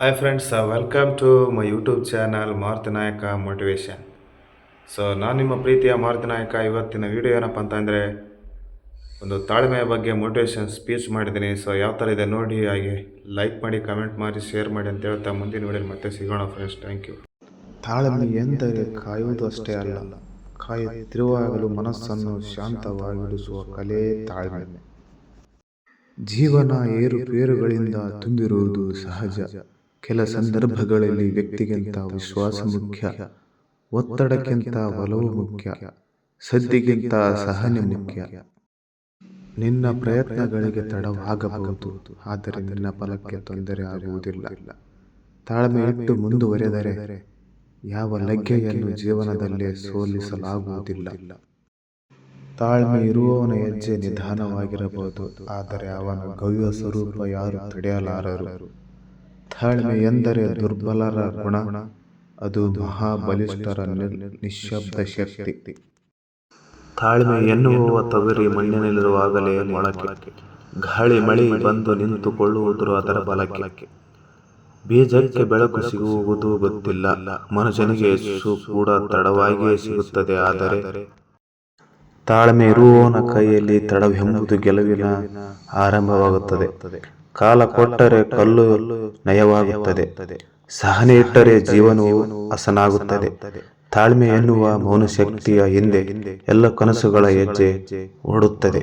Hi friends, welcome to my YouTube channel Maruti ನಾಯಕ motivation. ನಾನು ನಿಮ್ಮ ಪ್ರೀತಿಯ ಮಾರುತಿ ನಾಯಕ. ಇವತ್ತಿನ ವಿಡಿಯೋ ಏನಪ್ಪ ಅಂತಂದರೆ ಒಂದು ತಾಳ್ಮೆಯ ಬಗ್ಗೆ ಮೋಟಿವೇಶನ್ ಸ್ಪೀಚ್ ಮಾಡಿದ್ದೀನಿ. ಯಾವ ಥರ ಇದೆ ನೋಡಿ, ಹಾಗೆ ಲೈಕ್ ಮಾಡಿ, ಕಮೆಂಟ್ ಮಾಡಿ, ಶೇರ್ ಮಾಡಿ ಅಂತ ಹೇಳ್ತಾ ಮುಂದಿನ ವಿಡಿಯೋಲಿ ಮತ್ತೆ ಸಿಗೋಣ ಫ್ರೆಂಡ್ಸ್. Thank you. ತಾಳ್ಮೆ ಎಂದರೆ ಕಾಯುವುದು ಅಷ್ಟೇ ಅಲ್ಲ, ಕಾಯುತ್ತಿರುವಾಗಲೂ ಮನಸ್ಸನ್ನು ಶಾಂತವಾಗಿಡಿಸುವ ಕಲೆ ತಾಳ್ಮೆ. ಜೀವನ ಏರುಪೇರುಗಳಿಂದ ತುಂಬಿರುವುದು ಸಹಜ. ಕೆಲ ಸಂದರ್ಭಗಳಲ್ಲಿ ವ್ಯಕ್ತಿಗಿಂತ ವಿಶ್ವಾಸ ಮುಖ್ಯ, ಒತ್ತಡಕ್ಕಿಂತ ಒಲವು ಮುಖ್ಯ, ಸದ್ದಿಗಿಂತ ಸಹನೆ ಮುಖ್ಯ. ನಿನ್ನ ಪ್ರಯತ್ನಗಳಿಗೆ ತಡವಾಗಬಹುದು, ಆದರೆ ನಿನ್ನ ಫಲಕ್ಕೆ ತೊಂದರೆ ಆಗುವುದಿಲ್ಲ. ತಾಳ್ಮೆ ಇಟ್ಟು ಮುಂದುವರೆದರೆ ಯಾವ ಲಗ್ಗೆಯನ್ನು ಜೀವನದಲ್ಲೇ ಸೋಲಿಸಲಾಗುವುದಿಲ್ಲ. ತಾಳ್ಮೆ ಇರುವವನ ಹೆಜ್ಜೆ ನಿಧಾನವಾಗಿರಬಹುದು, ಆದರೆ ಅವನ ಗವ್ಯ ಸ್ವರೂಪ ಯಾರು ತಡೆಯಲಾರರು. ತಾಳ್ಮೆ ಎಂದರೆ ದುರ್ಬಲರ ಗುಣ, ಅದು ಮಹಾಬಲಿಷ್ಠರ ನಿಶ್ಶಬ್ದ ಶಕ್ತಿ. ತಾಳ್ಮೆ ಎನ್ನುವ ತವರಿ ಮಣ್ಣಿನಲ್ಲಿರುವಾಗಲೇ ಮೊಳಕೆ, ಗಾಳಿ ಮಳೆ ಬಂದು ನಿಂತುಕೊಳ್ಳುವುದು ಅದರ ಬಲಕ್ಕೆ. ಬೀಜಕ್ಕೆ ಬೆಳಕು ಸಿಗುವುದು ಗೊತ್ತಿಲ್ಲ, ಮನುಷ್ಯನಿಗೆ ಯಶಸ್ಸು ಕೂಡ ತಡವಾಗಿಯೇ ಸಿಗುತ್ತದೆ. ಆದರೆ ತಾಳ್ಮೆ ಇರುವವನ ಕೈಯಲ್ಲಿ ತಡವೆಂಬುದು ಗೆಲುವಿನ ಆರಂಭವಾಗುತ್ತದೆ. ಕಾಲ ಕೊಟ್ಟರೆ ಕಲ್ಲು ನಯವಾಗುತ್ತದೆ, ಸಹನೆ ಇಟ್ಟರೆ ಜೀವನವು ಹಸನಾಗುತ್ತದೆ. ತಾಳ್ಮೆ ಎನ್ನುವ ಮೌನ ಶಕ್ತಿಯ ಹಿಂದೆ ಎಲ್ಲ ಕನಸುಗಳ ಹೆಜ್ಜೆ ಓಡುತ್ತದೆ.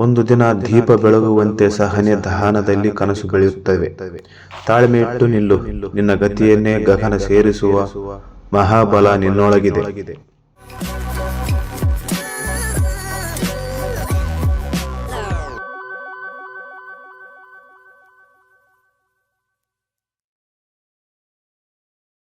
ಒಂದು ದಿನ ದೀಪ ಬೆಳಗುವಂತೆ ಸಹನೆ ದಹನದಲ್ಲಿ ಕನಸು ಬೆಳೆಯುತ್ತವೆ. ತಾಳ್ಮೆ ಇಟ್ಟು ನಿಲ್ಲು, ನಿನ್ನ ಗತಿಯನ್ನೇ ಗಗನ ಸೇರಿಸುವ ಮಹಾಬಲ ನಿನ್ನೊಳಗಿದೆ.